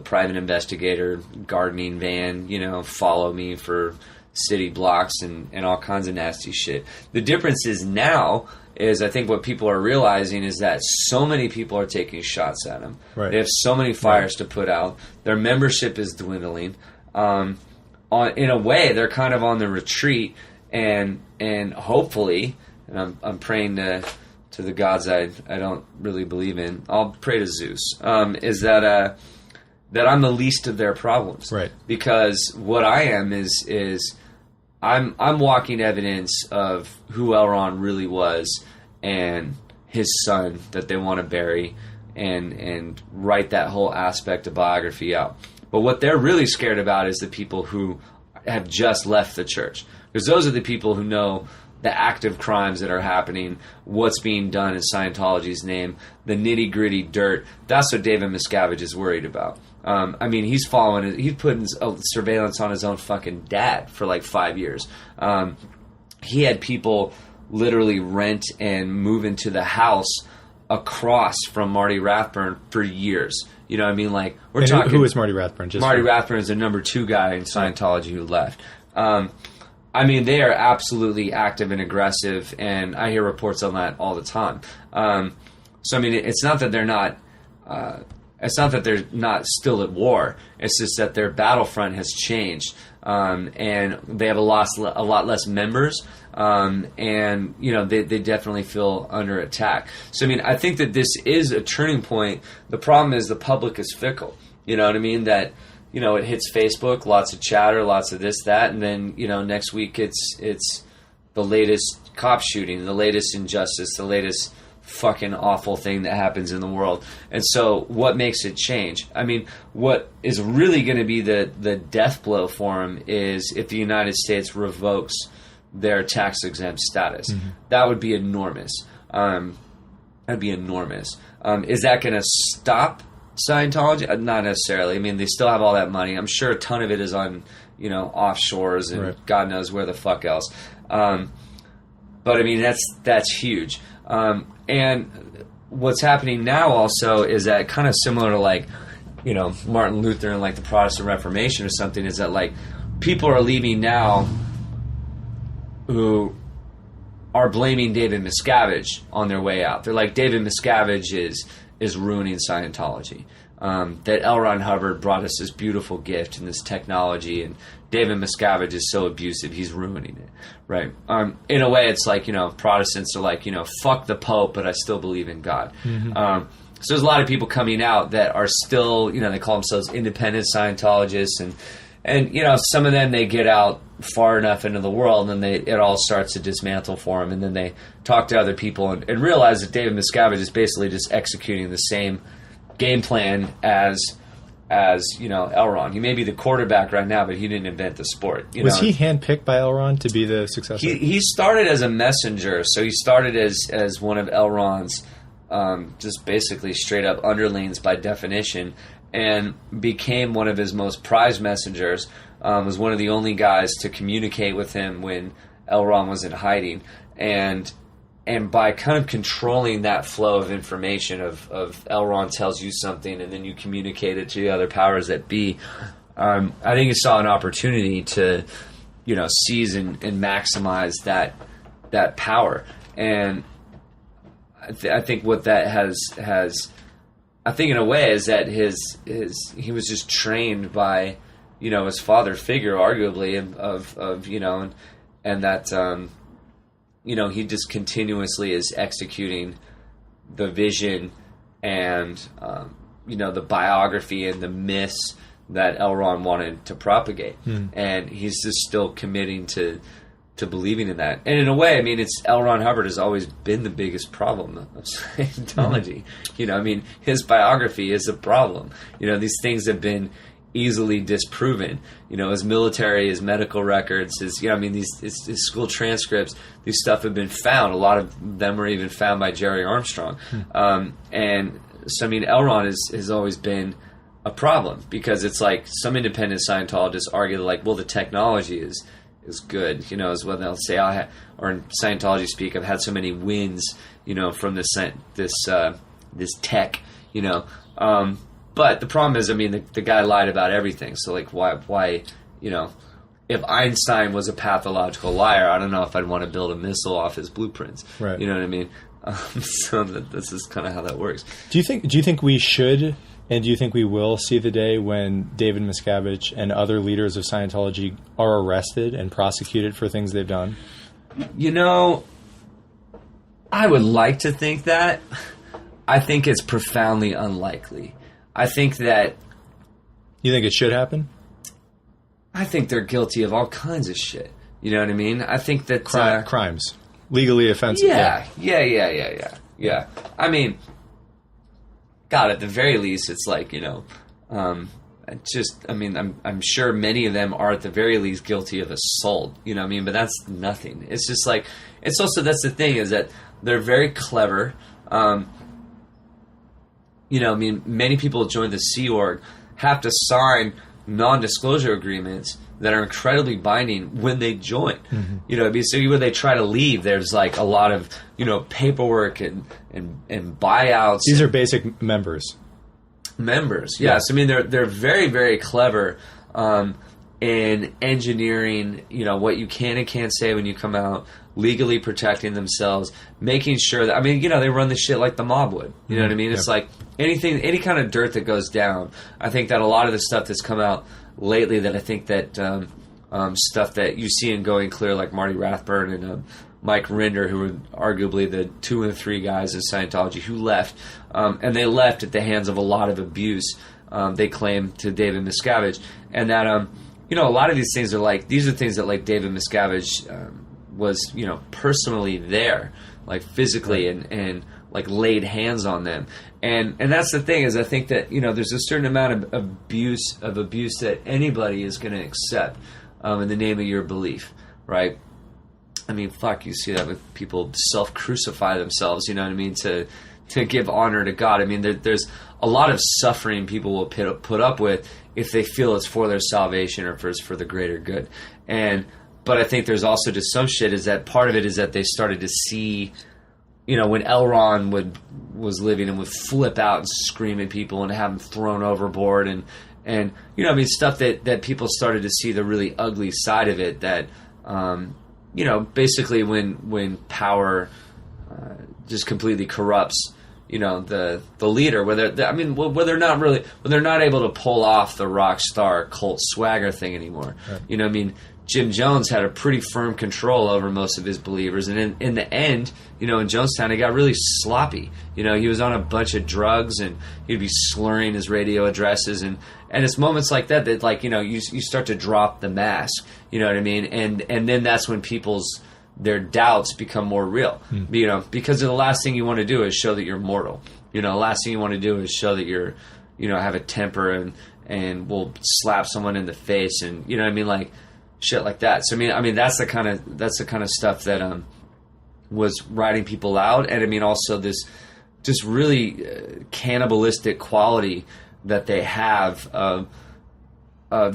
private investigator gardening van, you know, follow me for city blocks and all kinds of nasty shit. The difference is now is, I think what people are realizing is that so many people are taking shots at them. Right. They have so many fires to put out. Their membership is dwindling. In a way, they're kind of on the retreat, and hopefully, and I'm praying to the gods I don't really believe in. I'll pray to Zeus. Is that I'm the least of their problems, right? Because what I am is I'm walking evidence of who Elron really was, and his son that they want to bury, and write that whole aspect of biography out. But what they're really scared about is the people who have just left the church, because those are the people who know the active crimes that are happening, what's being done in Scientology's name, the nitty-gritty dirt. That's what David Miscavige is worried about. I mean, he's putting surveillance on his own fucking dad for like 5 years. He had people literally rent and move into the house across from Marty Rathburn for years. You know what I mean? Like, we're talking... Who is Marty Rathburn? Marty Rathburn is the number 2 guy in Scientology who left. I mean, they are absolutely active and aggressive, and I hear reports on that all the time. So, I mean, it's not that they're not It's not that they're not still at war. It's just that their battlefront has changed, and they have a lot less members, and they definitely feel under attack. So I mean, I think that this is a turning point. The problem is the public is fickle. You know what I mean? That it hits Facebook, lots of chatter, lots of this, that, and then next week it's the latest cop shooting, the latest injustice, the latest fucking awful thing that happens in the world. And so what makes it change? I mean, what is really going to be the death blow for him is if the United States revokes their tax exempt status. Mm-hmm. That would be enormous. That'd be enormous. Is that going to stop Scientology? Not necessarily. I mean, they still have all that money. I'm sure a ton of it is on offshores and right. God knows where the fuck else. But I mean, that's huge. And what's happening now also is that kind of similar to like, Martin Luther and like the Protestant Reformation or something, is that like people are leaving now who are blaming David Miscavige on their way out. They're like, David Miscavige is ruining Scientology. That L. Ron Hubbard brought us this beautiful gift and this technology, and David Miscavige is so abusive, he's ruining it, right? In a way, it's like, Protestants are like, fuck the Pope, but I still believe in God. Mm-hmm. So there's a lot of people coming out that are still, they call themselves independent Scientologists, and some of them, they get out far enough into the world, and then it all starts to dismantle for them, and then they talk to other people and realize that David Miscavige is basically just executing the same game plan as L. Ron. He may be the quarterback right now, but he didn't invent the sport. Was he handpicked by L. Ron to be the successor? He started as a messenger, so he started as one of L. Ron's just basically straight up underlings by definition, and became one of his most prized messengers. Was one of the only guys to communicate with him when L. Ron was in hiding, and by kind of controlling that flow of information of L. Ron tells you something and then you communicate it to the other powers that be, I think he saw an opportunity to, seize and maximize that power. And I think what that has, I think in a way, is that he was just trained by, his father figure, arguably, and that. He just continuously is executing the vision and, the biography and the myths that L. Ron wanted to propagate. And he's just still committing to believing in that. And in a way, I mean, L. Ron Hubbard has always been the biggest problem of Scientology. His biography is a problem. These things have been easily disproven. His military, his medical records, his school transcripts, these stuff have been found. A lot of them were even found by Jerry Armstrong. And so, L. Ron has always been a problem, because it's like some independent Scientologists argue that, like, well, the technology is good, as well. They'll say, or in Scientology speak, I've had so many wins, from this tech, But the problem is, the guy lied about everything. So, like, why, if Einstein was a pathological liar, I don't know if I'd want to build a missile off his blueprints. Right. You know what I mean? So this is kind of how that works. Do you think we should, and do you think we will see the day when David Miscavige and other leaders of Scientology are arrested and prosecuted for things they've done? I would like to think that. I think it's profoundly unlikely. I think that... You think it should happen? I think they're guilty of all kinds of shit. You know what I mean? I think that... Crimes. Legally offensive. Yeah. God, at the very least, it's like, I'm sure many of them are at the very least guilty of assault. You know what I mean? But that's nothing. It's just like... It's also... That's the thing, is that they're very clever. Many people who join the Sea Org have to sign non-disclosure agreements that are incredibly binding when they join. Mm-hmm. So when they try to leave, there's like a lot of, paperwork and buyouts. These are basic members. Yes. They're very, very clever in engineering, what you can and can't say when you come out, legally protecting themselves, making sure that, I mean, you know, they run the shit like the mob would. You know what I mean? It's like any kind of dirt that goes down. I think that a lot of the stuff that's come out lately, that I think that stuff that you see in Going Clear, like Marty Rathburn and Mike Rinder, who were arguably the 2 and 3 guys in Scientology who left, and they left at the hands of a lot of abuse, they claim, to David Miscavige. And that, you know, a lot of these things are like, these are things that, like, David Miscavige was, you know, personally there, like physically, and like laid hands on them. And that's the thing, is I think that, you know, there's a certain amount of abuse that anybody is going to accept in the name of your belief, right? I mean, fuck, you see that with people self-crucify themselves, you know what I mean, to give honor to God. I mean, there's a lot of suffering people will put up with if they feel it's for their salvation or if it's for the greater good. But I think there's also just some shit, is that part of it is that they started to see, you know, when L. Ron was living and would flip out and scream at people and have them thrown overboard, and you know, I mean, stuff that people started to see the really ugly side of it, that, you know, basically when power just completely corrupts, you know, the leader, where they're not able to pull off the rock star cult swagger thing anymore. Right. You know what I mean? Jim Jones had a pretty firm control over most of his believers, and in the end, you know, in Jonestown, it got really sloppy. You know, he was on a bunch of drugs, and he'd be slurring his radio addresses, and it's moments like that, like, you know, you start to drop the mask. You know what I mean? And then that's when their doubts become more real. You know, because the last thing you want to do is show that you're mortal. You know, the last thing you want to do is show that you're, you know, have a temper and will slap someone in the face, and, you know what I mean, like, shit like that. So I mean that's the kind of stuff that was writing people out. And I mean, also this just really cannibalistic quality that they have of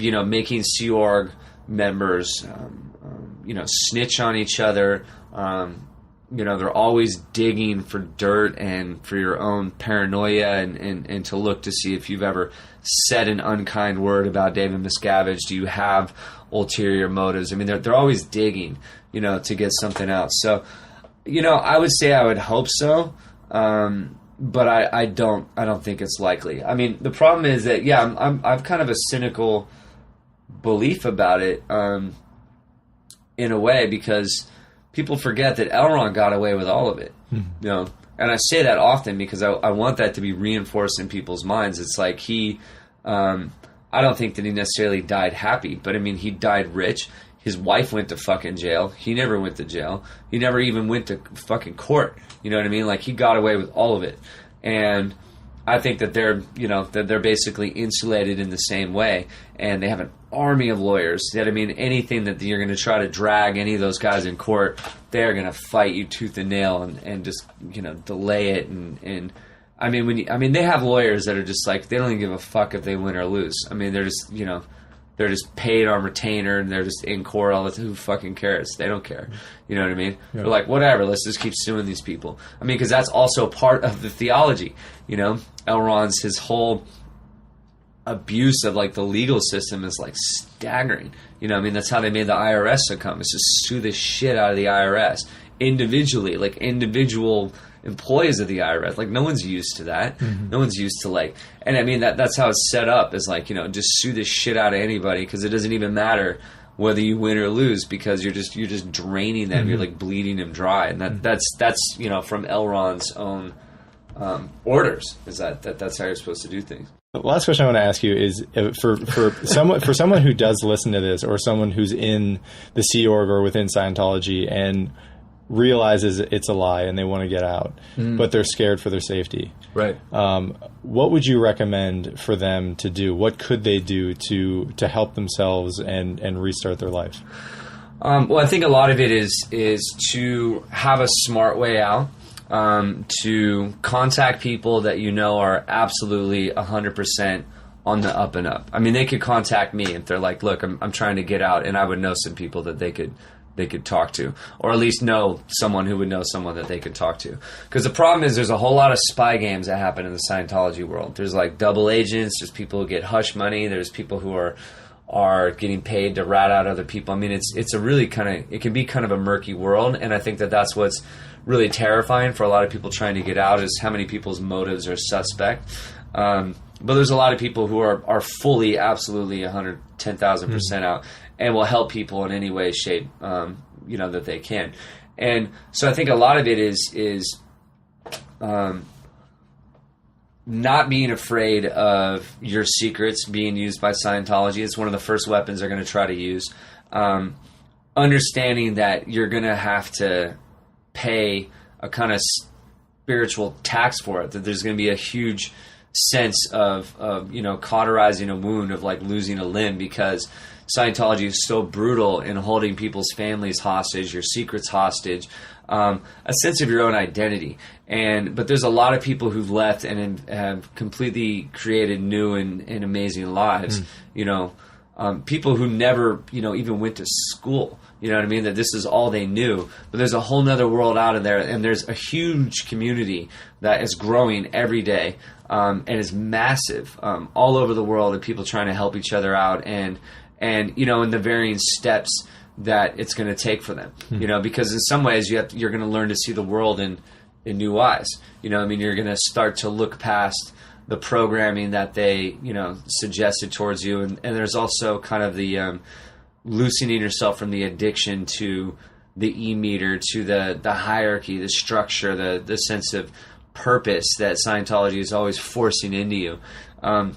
you know, making Sea Org members you know, snitch on each other. You know, they're always digging for dirt and for your own paranoia, and to look to see if you've ever said an unkind word about David Miscavige. Do you have ulterior motives? I mean, they're always digging, you know, to get something out. So, you know, I would say I would hope so, but I don't think it's likely. I mean, the problem is that, yeah, I've kind of a cynical belief about it, in a way, because people forget that Elron got away with all of it, you know. And I say that often because I want that to be reinforced in people's minds. It's like I don't think that he necessarily died happy, but I mean, he died rich. His wife went to fucking jail. He never went to jail. He never even went to fucking court. You know what I mean? Like, he got away with all of it. And I think that they're basically insulated in the same way, and they have an army of lawyers. That, I mean, anything that you're going to try to drag any of those guys in court, they're going to fight you tooth and nail and just, you know, delay it. And I mean, they have lawyers that are just like, they don't even give a fuck if they win or lose. I mean, they're just, you know, they're just paid on retainer, and they're just in court all the time. Who fucking cares? They don't care. You know what I mean? Yeah. They're like, whatever, let's just keep suing these people. I mean, because that's also part of the theology. You know, Elron's, his whole abuse of, like, the legal system is, like, staggering. You know, I mean, that's how they made the IRS succumb. It's just sue the shit out of the IRS individually, like individual employees of the IRS. Like, no one's used to that. No one's used to, like, and I mean, that's how it's set up, is like, you know, just sue the shit out of anybody, because it doesn't even matter whether you win or lose, because you're just draining them. You're like bleeding them dry. And that's you know, from Elron's own orders, is that's how you're supposed to do things. The last question I want to ask you is, for someone who does listen to this, or someone who's in the Sea Org or within Scientology and realizes it's a lie and they want to get out, but they're scared for their safety. Right. What would you recommend for them to do? What could they do to help themselves and restart their life? Well, I think a lot of it is to have a smart way out. To contact people that you know are absolutely 100% on the up and up. I mean, they could contact me if they're like, look, I'm trying to get out, and I would know some people that they could talk to, or at least know someone who would know someone that they could talk to. Because the problem is, there's a whole lot of spy games that happen in the Scientology world. There's like double agents, there's people who get hush money, there's people who are are getting paid to rat out other people. I mean, it's a really it can be kind of a murky world, and I think that that's what's really terrifying for a lot of people trying to get out, is how many people's motives are suspect. But there's a lot of people who are fully, absolutely 110,000% out, and will help people in any way, shape, that they can. And so I think a lot of it is not being afraid of your secrets being used by Scientology. It's one of the first weapons they're going to try to use. Understanding that you're going to have to pay a kind of spiritual tax for it, that there's going to be a huge sense of cauterizing a wound, of like losing a limb, because Scientology is so brutal in holding people's families hostage, your secrets hostage, a sense of your own identity. But there's a lot of people who've left and have completely created new and amazing lives. People who never, even went to school. You know what I mean? That this is all they knew. But there's a whole nother world out of there, and there's a huge community that is growing every day, and is massive all over the world, of people trying to help each other out, and in the varying steps that it's going to take for them. Because in some ways you're going to learn to see the world in new eyes. You're going to start to look past the programming that they, suggested towards you. And there's also kind of the loosening yourself from the addiction to the e-meter, to the hierarchy, the structure, the sense of purpose that Scientology is always forcing into you. And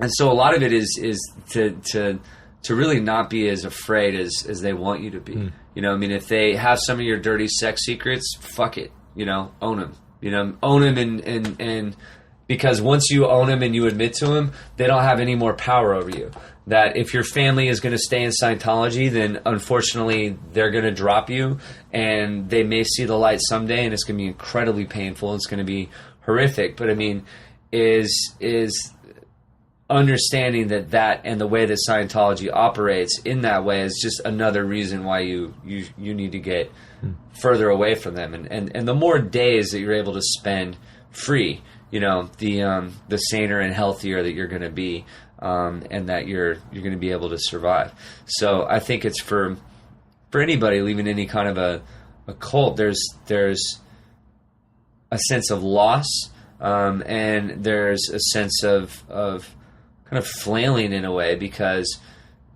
so a lot of it is to really not be as afraid as they want you to be. If they have some of your dirty sex secrets, fuck it, own them. Own them, and because once you own them and you admit to them, they don't have any more power over you. That if your family is going to stay in Scientology, then unfortunately they're going to drop you, and they may see the light someday, and it's going to be incredibly painful. It's going to be horrific. But is understanding that and the way that Scientology operates in that way is just another reason why you need to get further away from them. And the more days that you're able to spend free, the saner and healthier that you're going to be, and that you're going to be able to survive. So I think it's for anybody leaving any kind of a cult, there's a sense of loss, and there's a sense of kind of flailing in a way, because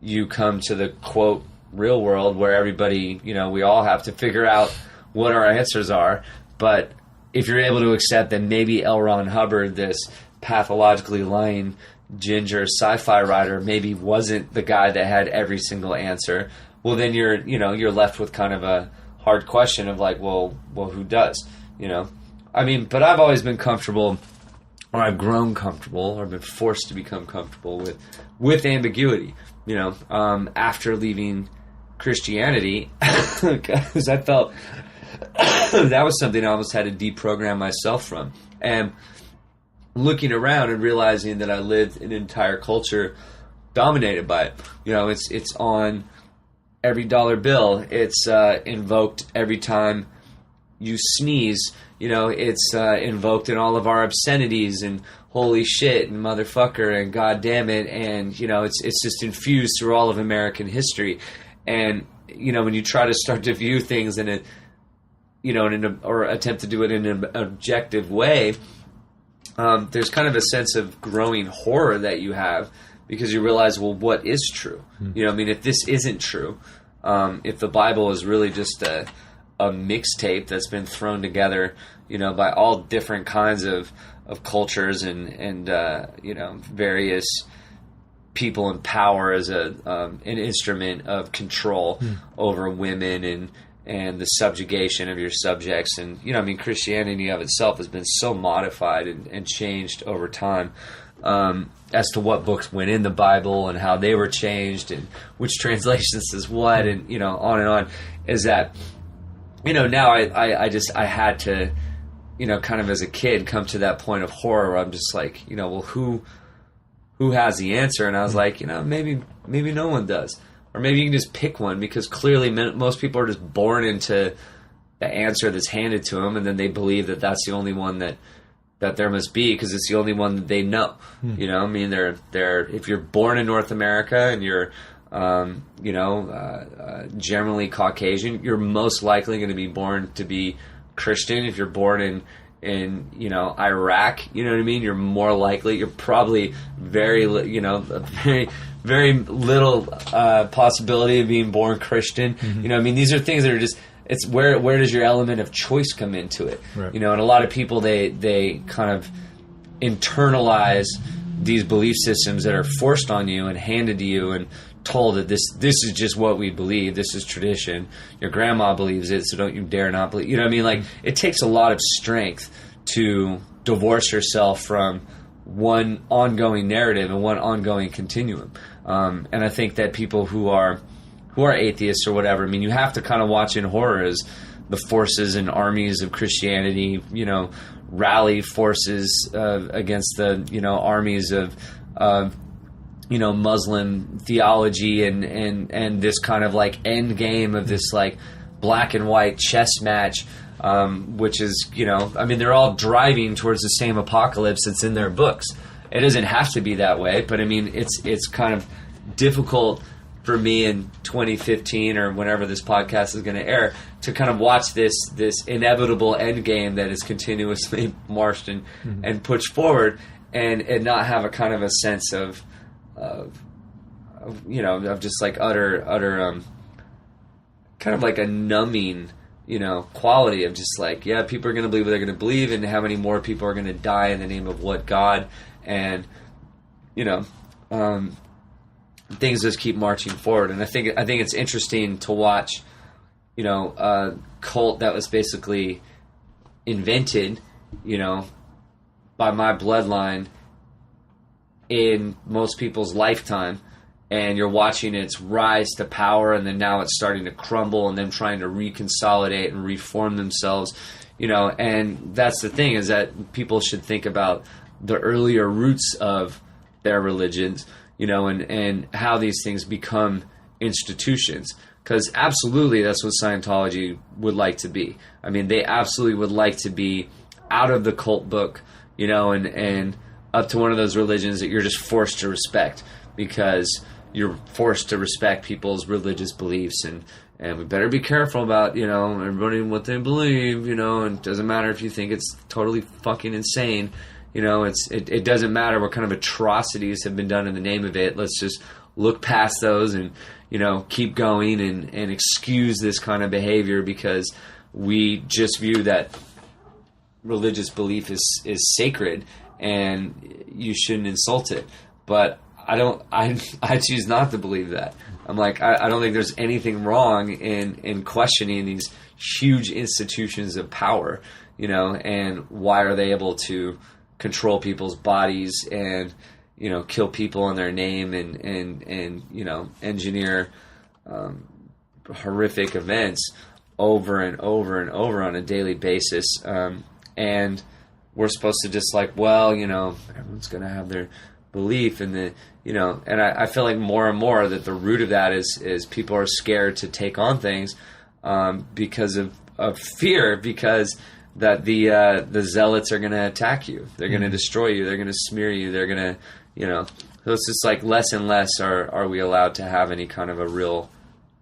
you come to the quote real world where everybody, we all have to figure out what our answers are. But if you're able to accept that maybe L. Ron Hubbard, this pathologically lying ginger sci-fi writer, maybe wasn't the guy that had every single answer, well, then you're left with kind of a hard question of like, well, who does? But I've always been comfortable, or I've grown comfortable, or been forced to become comfortable with ambiguity, after leaving Christianity, because I felt that was something I almost had to deprogram myself from. And looking around and realizing that I lived in an entire culture dominated by it. It's on every dollar bill. It's invoked every time you sneeze. It's invoked in all of our obscenities and holy shit and motherfucker and god damn it, and it's just infused through all of American history. And when you try to start to view things in a or attempt to do it in an objective way, there's kind of a sense of growing horror that you have, because you realize, well, what is true? If this isn't true, if the Bible is really just a mixtape that's been thrown together, by all different kinds of cultures and various people in power as an instrument of control over women and the subjugation of your subjects. And, Christianity of itself has been so modified and changed over time, as to what books went in the Bible and how they were changed and which translations is what, and, on and on, is that, now I had to, kind of as a kid come to that point of horror where I'm just like, well, who has the answer? And I was like, maybe no one does. Or maybe you can just pick one, because clearly most people are just born into the answer that's handed to them, and then they believe that that's the only one that that there must be, because it's the only one that they know. You know, I mean, they're if you're born in North America and you're generally Caucasian, you're most likely going to be born to be Christian. If you're born in Iraq, you know what I mean, you're more likely, you're probably very very little possibility of being born Christian. You know, I mean, these are things that are just, it's where does your element of choice come into it? Right. You know, and a lot of people, they kind of internalize these belief systems that are forced on you and handed to you and told that this is just what we believe, this is tradition, your grandma believes it, so don't you dare not believe. You know what I mean? Like, it takes a lot of strength to divorce yourself from one ongoing narrative and one ongoing continuum. And I think that people who are atheists or whatever, I mean, you have to kind of watch in horror as the forces and armies of Christianity, you know, rally forces against the, you know, armies of Muslim theology and this kind of like end game of this like black and white chess match, which is, you know, I mean, they're all driving towards the same apocalypse that's in their books. It doesn't have to be that way, but I mean, it's kind of difficult for me in 2015 or whenever this podcast is going to air to kind of watch this inevitable end game that is continuously marched and pushed forward and not have a kind of a sense of just like utter kind of like a numbing, you know, quality of just like, yeah, people are going to believe what they're going to believe, and how many more people are going to die in the name of what God, and you know, things just keep marching forward. And I think it's interesting to watch, you know, a cult that was basically invented, you know, by my bloodline in most people's lifetime, and you're watching its rise to power, and then now it's starting to crumble, and them trying to reconsolidate and reform themselves, you know. And that's the thing, is that people should think about the earlier roots of their religions, you know, and how these things become institutions. Because absolutely that's what Scientology would like to be. I mean, they absolutely would like to be out of the cult book, you know, and up to one of those religions that you're just forced to respect, because you're forced to respect people's religious beliefs, and we better be careful about, you know, everybody what they believe, you know, and it doesn't matter if you think it's totally fucking insane, you know, it doesn't matter what kind of atrocities have been done in the name of it. Let's just look past those and, you know, keep going and excuse this kind of behavior, because we just view that religious belief is sacred and you shouldn't insult it. But I choose not to believe that. I'm like, I don't think there's anything wrong in questioning these huge institutions of power, you know, and why are they able to control people's bodies and, you know, kill people in their name and you know, engineer horrific events over and over and over on a daily basis. And we're supposed to just like, well, you know, everyone's going to have their belief, and the, you know, and I feel like more and more that the root of that is people are scared to take on things because of fear, because that the zealots are going to attack you, they're going to destroy you, they're going to smear you, they're going to, you know, so it's just like less and less are we allowed to have any kind of a real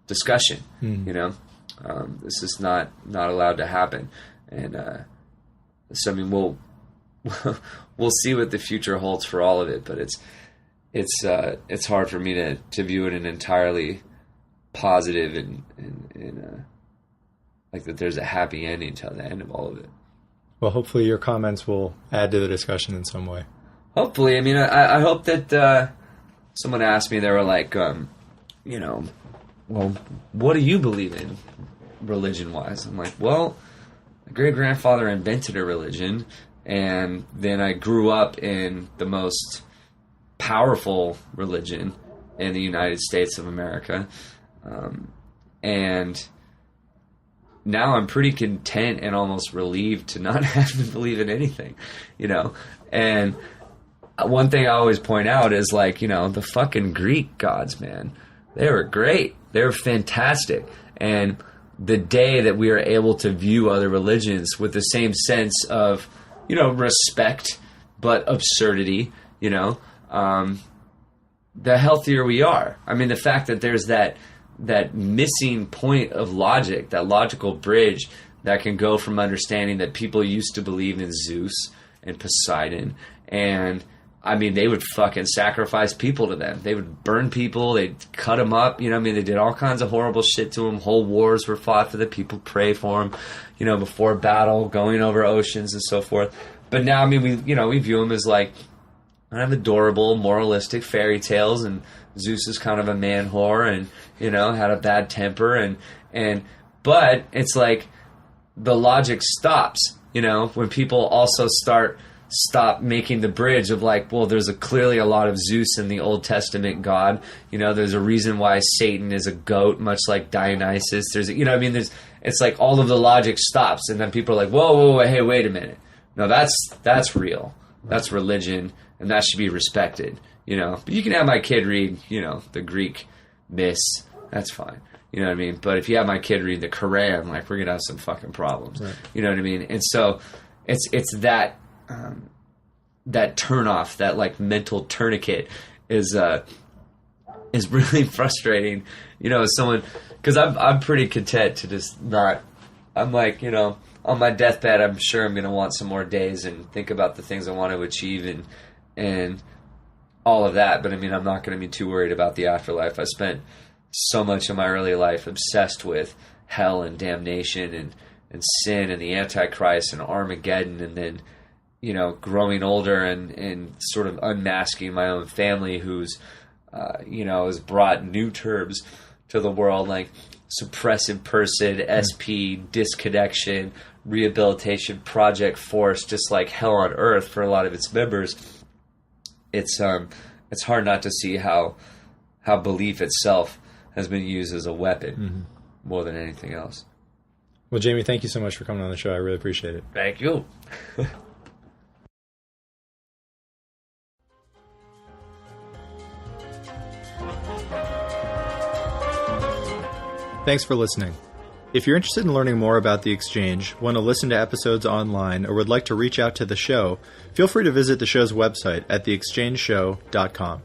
discussion, you know. This is not allowed to happen, and so I mean we'll see what the future holds for all of it, but it's hard for me to view it in entirely positive and like that there's a happy ending to the end of all of it. Well, hopefully your comments will add to the discussion in some way. Hopefully. I mean, I hope that someone asked me, they were like, you know, well, what do you believe in religion-wise? I'm like, well, my great-grandfather invented a religion, and then I grew up in the most powerful religion in the United States of America. And now I'm pretty content and almost relieved to not have to believe in anything, you know. And one thing I always point out is, like, you know, the fucking Greek gods, man, they were great. They were fantastic. And the day that we are able to view other religions with the same sense of, respect, but absurdity, the healthier we are. I mean, the fact that there's that missing point of logic, that logical bridge that can go from understanding that people used to believe in Zeus and Poseidon, and I mean, they would fucking sacrifice people to them. They would burn people. They'd cut them up. They did all kinds of horrible shit to them. Whole wars were fought for the people, pray for them, before battle, going over oceans and so forth. But now, I mean, we view them as like kind of adorable, moralistic fairy tales, and Zeus is kind of a man whore and, had a bad temper. But it's like the logic stops, when people also stop making the bridge of like, well, there's clearly a lot of Zeus in the Old Testament God. There's a reason why Satan is a goat, much like Dionysus. It's like all of the logic stops, and then people are like, whoa, hey, wait a minute. No, that's real. That's religion, and that should be respected. But you can have my kid read, the Greek myths. That's fine. You know what I mean? But if you have my kid read the Quran, like, we're gonna have some fucking problems. Right. You know what I mean? And so it's that turnoff, that like mental tourniquet is really frustrating. As someone, because I'm pretty content to just not. I'm like, on my deathbed, I'm sure I'm gonna want some more days and think about the things I want to achieve and all of that. But I mean, I'm not gonna be too worried about the afterlife. I spent so much of my early life obsessed with hell and damnation and sin and the Antichrist and Armageddon, and then growing older and sort of unmasking my own family, who's has brought new terms to the world like suppressive person, SP, disconnection, rehabilitation project force, just like hell on earth for a lot of its members. It's hard not to see how belief itself has been used as a weapon more than anything else. Well, Jamie, thank you so much for coming on the show. I really appreciate it. Thank you. Thanks for listening. If you're interested in learning more about The Exchange, want to listen to episodes online, or would like to reach out to the show, feel free to visit the show's website at theexchangeshow.com.